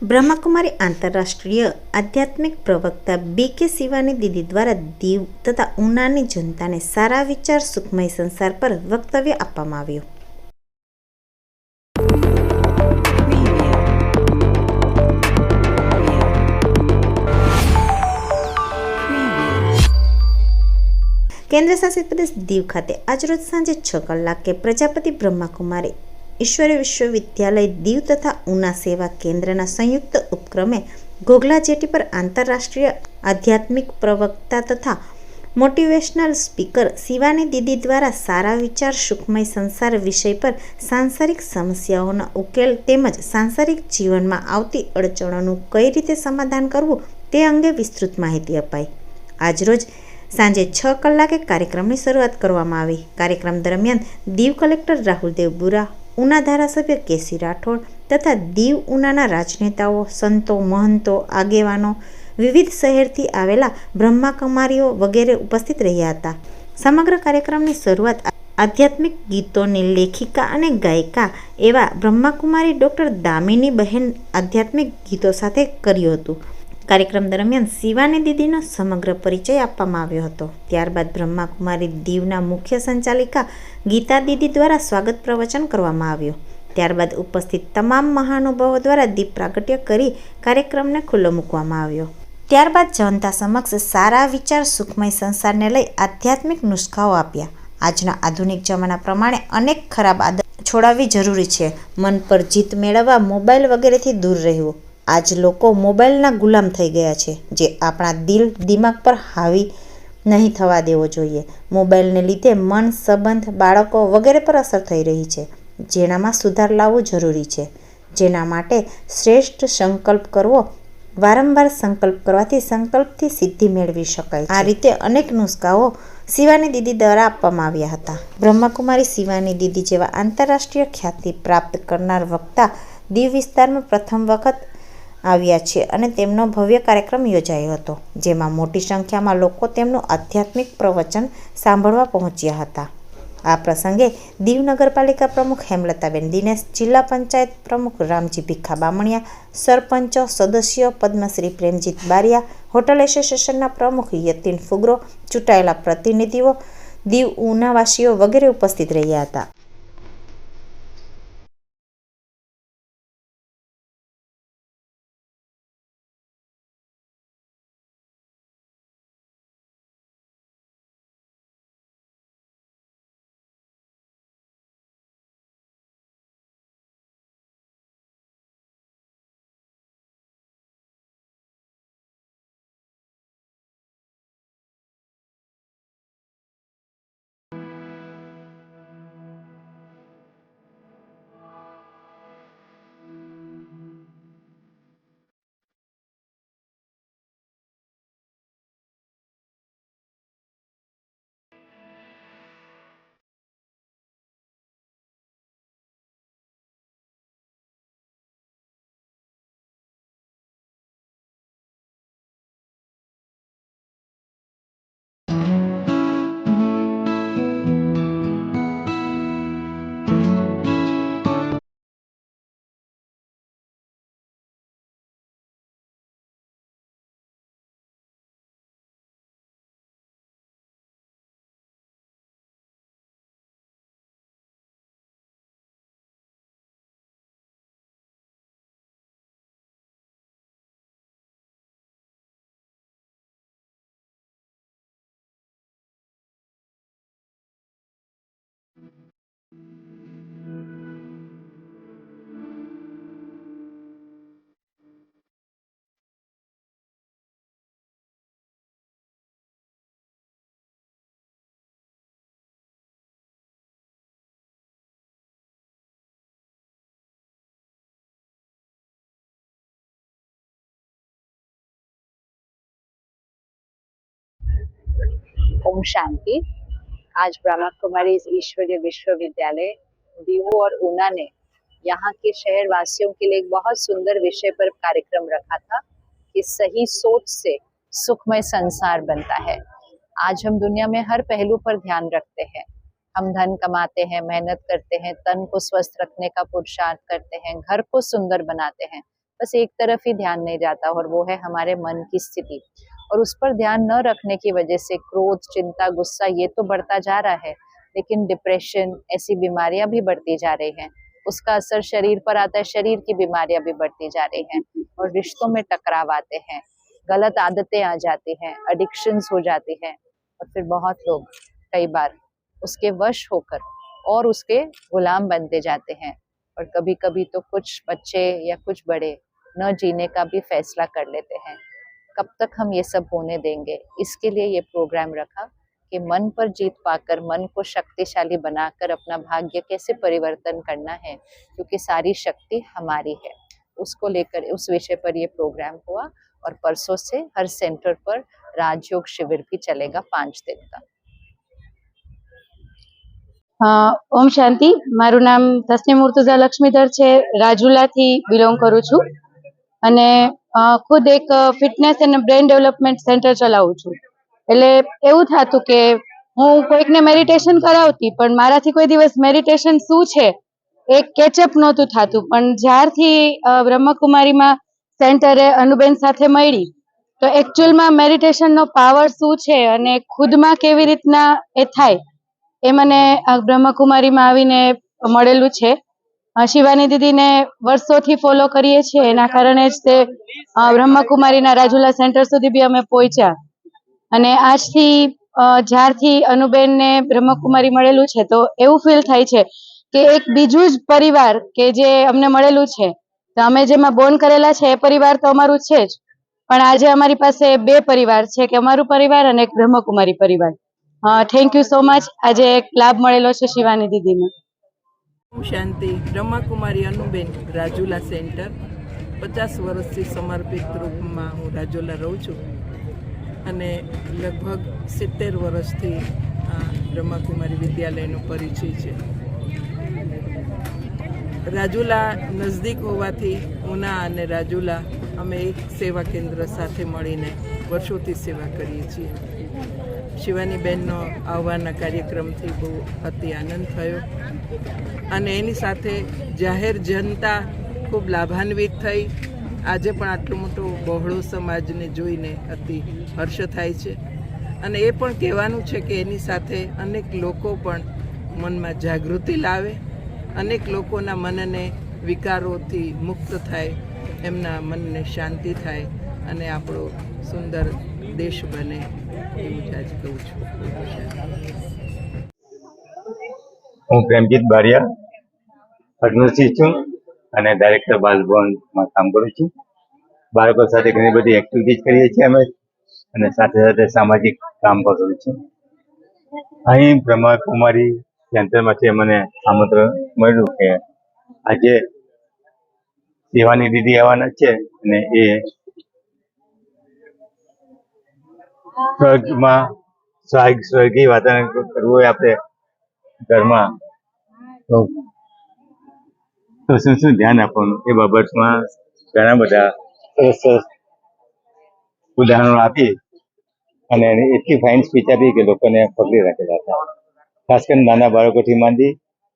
બ્રહ્માકુમારી આંતરરાષ્ટ્રીય આધ્યાત્મિક પ્રવક્તા બી.કે. શિવાની દીદી દ્વારા દીવ તથા ઉનાની જનતાને સારા વિચાર સુખમય સંસાર પર વક્તવ્ય આપવામાં આવ્યું. કેન્દ્ર શાસિત પ્રદેશ દીવ ખાતે આજરોજ સાંજે 6 કલાકે પ્રજાપતિ બ્રહ્માકુમારી ઈશ્વરીય વિશ્વવિદ્યાલય દીવ તથા ઉના સેવા કેન્દ્રના સંયુક્ત ઉપક્રમે ઘોઘલા જેટી પર આંતરરાષ્ટ્રીય આધ્યાત્મિક પ્રવક્તા તથા મોટિવેશનલ સ્પીકર શિવાની દીદી દ્વારા સારા વિચાર સુખમય સંસાર વિષય પર સાંસારિક સમસ્યાઓના ઉકેલ તેમજ સાંસારિક જીવનમાં આવતી અડચણોનું કઈ રીતે સમાધાન કરવું તે અંગે વિસ્તૃત માહિતી અપાઈ. આજરોજ સાંજે 6 કલાકે કાર્યક્રમની શરૂઆત કરવામાં આવી. કાર્યક્રમ દરમિયાન દીવ કલેક્ટર રાહુલ દેવબુરા, ઉના ધારાસભ્ય કે.સી. રાઠોડ તથા દીવ ઉનાના રાજનેતાઓ, સંતો, મહંતો, આગેવાનો, વિવિધ શહેરથી આવેલા બ્રહ્માકુમારીઓ વગેરે ઉપસ્થિત રહ્યા હતા. સમગ્ર કાર્યક્રમની શરૂઆત આધ્યાત્મિક ગીતોની લેખિકા અને ગાયિકા એવા બ્રહ્માકુમારી ડૉક્ટર દામિની બહેન આધ્યાત્મિક ગીતો સાથે કર્યું હતું. કાર્યક્રમ દરમિયાન શિવાની દીદીનો સમગ્ર પરિચય આપવામાં આવ્યો હતો. ત્યારબાદ બ્રહ્માકુમારી દીવના મુખ્ય સંચાલિકા ગીતા દીદી દ્વારા સ્વાગત પ્રવચન કરવામાં આવ્યું. ત્યારબાદ ઉપસ્થિત તમામ મહાનુભાવો દ્વારા દીપ પ્રાગટ્ય કરી કાર્યક્રમને ખુલ્લો મૂકવામાં આવ્યો. ત્યારબાદ જનતા સમક્ષ સારા વિચાર સુખમય સંસારને લઈ આધ્યાત્મિક નુસ્ખાઓ આપ્યા. આજના આધુનિક જમાના પ્રમાણે અનેક ખરાબ આદત છોડાવવી જરૂરી છે. મન પર જીત મેળવવા મોબાઈલ વગેરેથી દૂર રહેવું. આજ લોકો મોબાઈલના ગુલામ થઈ ગયા છે, જે આપણા દિલ દિમાગ પર હાવી નહીં થવા દેવો જોઈએ. મોબાઈલને લીધે મન, સંબંધ, બાળકો વગેરે પર અસર થઈ રહી છે, જેનામાં સુધાર લાવવો જરૂરી છે. જેના માટે શ્રેષ્ઠ સંકલ્પ કરવો. વારંવાર સંકલ્પ કરવાથી સંકલ્પથી સિદ્ધિ મેળવી શકાય છે. આ રીતે અનેક નુસ્ખાઓ શિવાની દીદી દ્વારા આપવામાં આવ્યા હતા. બ્રહ્માકુમારી શિવાની દીદી જેવા આંતરરાષ્ટ્રીય ખ્યાતિ પ્રાપ્ત કરનાર વક્તા દીવ વિસ્તારમાં પ્રથમ વખત આવ્યા છે અને તેમનો ભવ્ય કાર્યક્રમ યોજાયો હતો, જેમાં મોટી સંખ્યામાં લોકો તેમનું આધ્યાત્મિક પ્રવચન સાંભળવા પહોંચ્યા હતા. આ પ્રસંગે દીવ નગરપાલિકા પ્રમુખ હેમલતાબેન દિનેશ, જિલ્લા પંચાયત પ્રમુખ રામજી ભીખા બામણિયા, સરપંચો, સદસ્યો, પદ્મશ્રી પ્રેમજીત બારિયા, હોટલ એસોસિએશનના પ્રમુખ યતીન ફુગરો, ચૂંટાયેલા પ્રતિનિધિઓ, દીવ ઉનાવાસીઓ વગેરે ઉપસ્થિત રહ્યા હતા. ओम शांति। आज ब्रह्मा कुमारी ईश्वरीय विश्वविद्यालय दीव और ऊना ने यहाँ के शहर वासियों के लिए एक बहुत सुंदर विषय पर कार्यक्रम रखा था कि सही सोच से सुखमय संसार बनता है। आज हम दुनिया में हर पहलू पर ध्यान रखते हैं। हम धन कमाते हैं, मेहनत करते हैं, तन को स्वस्थ रखने का पुरुषार्थ करते हैं, घर को सुंदर बनाते हैं, बस एक तरफ ही ध्यान नहीं जाता, और वो है हमारे मन की स्थिति। और उस पर ध्यान न रखने की वजह से क्रोध, चिंता, गुस्सा ये तो बढ़ता जा रहा है, लेकिन डिप्रेशन, ऐसी बीमारियां भी बढ़ती जा रही हैं। उसका असर शरीर पर आता है, शरीर की बीमारियां भी बढ़ती जा रही हैं, और रिश्तों में टकराव आते हैं, गलत आदतें आ जाती हैं, एडिक्शंस हो जाती हैं, और फिर बहुत लोग कई बार उसके वश होकर और उसके गुलाम बनते जाते हैं। और कभी कभी तो कुछ बच्चे या कुछ बड़े न जीने का भी फैसला कर लेते हैं। कब तक हम ये सब होने देंगे? इसके लिए ये प्रोग्राम रखा कि मन पर जीत पाकर, मन को शक्तिशाली बनाकर अपना भाग्य कैसे परिवर्तन करना है, क्योंकि सारी शक्ति हमारी है। उसको लेकर, उस विषय पर ये प्रोग्राम हुआ, और परसों से हर सेंटर पर राजयोग शिविर भी चलेगा 5 दिन का। ओम शांति। मारू नाम तस्नीम मुर्तुजा लक्ष्मीधर छे, રાજુલા થી બિલોંગ કરું છું અને ખુદ એક ફિટનેસ અને બ્રેન ડેવલપમેન્ટ સેન્ટર ચલાવું છું. એટલે એવું થતું કે હું કોઈકને મેડિટેશન કરાવતી, પણ મારાથી કોઈ દિવસ મેડિટેશન શું છે એ કેચઅપ નહોતું થતું. પણ જ્યારથી બ્રહ્મકુમારીમાં સેન્ટરે અનુબેન સાથે મળી, તો એકચ્યુઅલમાં મેડિટેશનનો પાવર શું છે અને ખુદમાં કેવી રીતના એ થાય એ મને બ્રહ્મકુમારીમાં આવીને મળેલું છે. શિવાની દીદીને વર્ષોથી ફોલો કરીએ છીએ, એના કારણે જ તે બ્રહ્મકુમારીના રાજુલા સેન્ટર સુધી બી અમે પહોંચ્યા. અને આજથી જ્યારથી અનુબેનને બ્રહ્મકુમારી મળેલું છે, તો એવું ફીલ થાય છે કે એક બીજું જ પરિવાર કે જે અમને મળેલું છે. તો અમે જેમાં બોર્ન કરેલા છે એ પરિવાર તો અમારું છે જ, પણ આજે અમારી પાસે 2 પરિવાર છે, કે અમારું પરિવાર અને એક બ્રહ્મકુમારી પરિવાર. Thank you so much. આજે એક લાભ મળેલો છે શિવાની દીદીને. શાંતિ. બ્રહ્માકુમારી અનુબેન, રાજુલા સેન્ટર. 50 વર્ષથી સમર્પિત રૂપમાં હું રાજુલા રહું છું, અને લગભગ 70 વર્ષથી બ્રહ્માકુમારી વિદ્યાલયનો પરિચય છે. રાજુલા નજદીક હોવાથી ઉના અને રાજુલા અમે એક સેવા કેન્દ્ર સાથે મળીને વર્ષોથી સેવા કરીએ છીએ. શિવાનીબેનનો આવવાના કાર્યક્રમથી બહુ અતિ આનંદ થયો, અને એની સાથે જાહેર જનતા ખૂબ લાભાન્વિત થઈ. આજે પણ આટલો મોટો બહોળો સમાજને જોઈને અતિ હર્ષ થાય છે, અને એ પણ કહેવાનું છે કે એની સાથે અનેક લોકો પણ મનમાં જાગૃતિ લાવે, અનેક લોકોના મનને વિકારોથી મુક્ત થાય, એમના મનને શાંતિ થાય, અને આપણો સુંદર દેશ બને, એવું જ આજ કહું છું. હું પ્રેમજીત બારિયા પદ્મશ્રી છું અને ડાયરેક્ટર બાલભવનમાં કામ કરું છું. બાળકો સાથે ઘણી બધી એક્ટિવિટીઝ કરીએ છીએ અમે, અને સાથે સાથે સામાજિક કામ પણ કરું છું. અહીં બ્રહ્માકુમારી સેન્ટરમાંથી મને આમંત્રણ મળ્યું કે આજે શિવાની દીદી આવવાના છે, અને એ સ્વર્ગમાં સ્વર્ગીય વાતાવરણ કરવું હોય આપણે ઘરમાં, તો શું ધ્યાન આપવાનું એ બાબતમાં ઘણા બધા સરસ સરસ ઉદાહરણો આપી, અને એટલી ફાઇન સ્પીચ આપી કે લોકોને પકડી રાખેલા હતા. ખાસ કરીને નાના બાળકોથી માંડી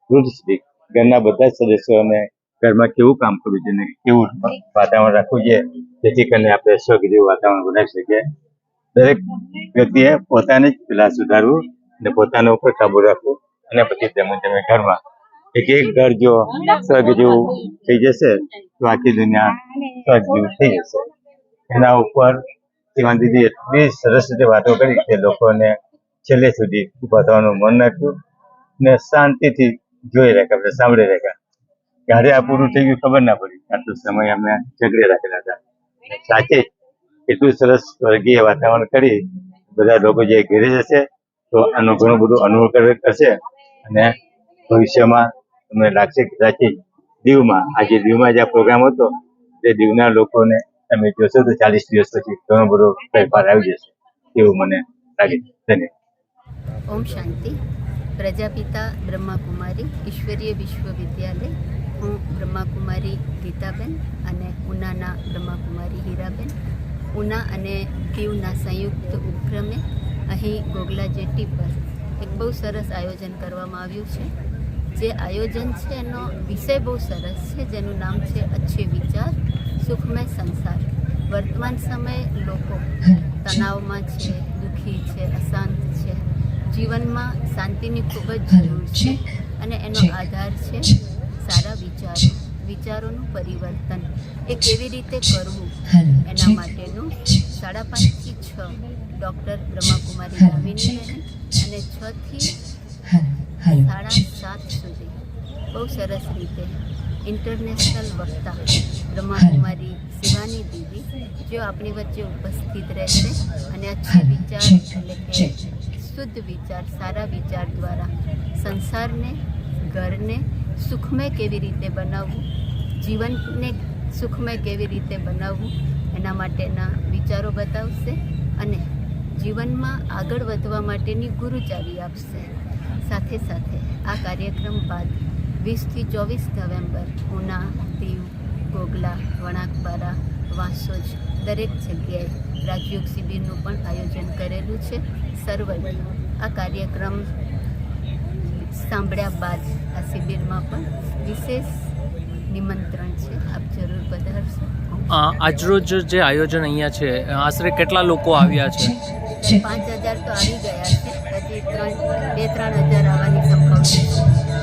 વૃદ્ધ સુધી ઘરના બધા જ સદસ્યોને ઘરમાં કેવું કામ કરવું જોઈએ, કેવું વાતાવરણ રાખવું જોઈએ, જેથી કરીને આપણે સ્વર્ગ જેવું વાતાવરણ બનાવી શકીએ. દરેક વ્યક્તિએ પોતાને જ પેલા સુધારવું અને પોતાના ઉપર કાબુ રાખવું, અને પછી તેમ ઘરમાં એક ઘર જો સ્વર્ગ જેવું થઈ જશે તો આખી દુનિયા સ્વર્ગ જેવું થઈ જશે. એના ઉપર શિવાની દીદી એટલી સરસ રીતે વાતો કરી કે લોકોને છેલ્લે સુધી ઉભા થવાનું મન નાખ્યું, ને શાંતિથી જોઈ રાખ્યા, આપણે સાંભળી રાખ્યા. ક્યારે આ પૂરું થઈ ગયું ખબર ના પડી. આટલો સમય અમે ઝઘડે રાખેલા હતા. સાચે જ એટલું સરસ સ્વર્ગીય વાતાવરણ કરી બધા લોકો જે ઘેરી જશે તો આનું ઘણું બધું અનુભવ કરશે, અને ભવિષ્યમાં તમને લાગશે કે સાચી દીવમાં, આજે દીવમાં જે આ પ્રોગ્રામ હતો તે દીવના લોકોને તમે જોશો તો 40 દિવસ પછી ઘણો બધો ફેરફાર આવી જશે એવું મને લાગે છે. ધન્યવાદ. ઓમ શાંતિ. પ્રજાપિતા બ્રહ્માકુમારી ઈશ્વરીય વિશ્વવિદ્યાલય. હું બ્રહ્માકુમારી ગીતાબેન અને ઉનાના બ્રહ્માકુમારી હીરાબેન. ઉના અને દીવના સંયુક્ત ઉપક્રમે અહીં ગોગલા જેટી પર એક બહુ સરસ આયોજન કરવામાં આવ્યું છે. જે આયોજન છે એનો વિષય બહુ સરસ છે, જેનું નામ છે અચ્છે વિચાર સુખમય સંસાર. વર્તમાન સમયે લોકો તણાવમાં છે, દુઃખી છે, અશાંત છે. જીવનમાં શાંતિની ખૂબ જ જરૂર છે અને એનો આધાર છે સારા વિચારો. વિચારોનું પરિવર્તન એ કેવી રીતે કરવું એના માટેનું 5:30 થી 6 ડૉક્ટર બ્રહ્માકુમારી દામિની બહેન અને 6 થી 7:30 સુધી બહુ સરસ રીતે ઇન્ટરનેશનલ વક્તા બ્રહ્માકુમારી શિવાની દીદી જો આપણી વચ્ચે ઉપસ્થિત રહેશે અને અચ્છે વિચાર એટલે કે શુદ્ધ વિચાર, સારા વિચાર દ્વારા સંસારને, ઘરને સુખમય કેવી રીતે બનાવવું, જીવનને સુખમય કેવી રીતે બનાવવું એના માટેના વિચારો બતાવશે અને જીવનમાં આગળ વધવા માટેની ગુરુચાવી આપશે. સાથે સાથે આ કાર્યક્રમ બાદ 20 થી 24 નવેમ્બર ઉના, દીવ, ગોગલા, વણાકબારા, વાંસોજ દરેક જગ્યાએ રાજયોગ શિબિરનું પણ આયોજન કરેલું છે. સર્વે આ કાર્યક્રમ સાંભળ્યા બાદ આ શિબિરમાં પણ વિશેષ નિમંત્રણ છે. આપ જરૂર પધારશો. આજરોજ જે આયોજન અહીંયા છે, આશરે કેટલા લોકો આવ્યા છે? 5,000 તો આવી ગયા છે, હજી 2-3 હજાર આવવાની સંભાવના છે.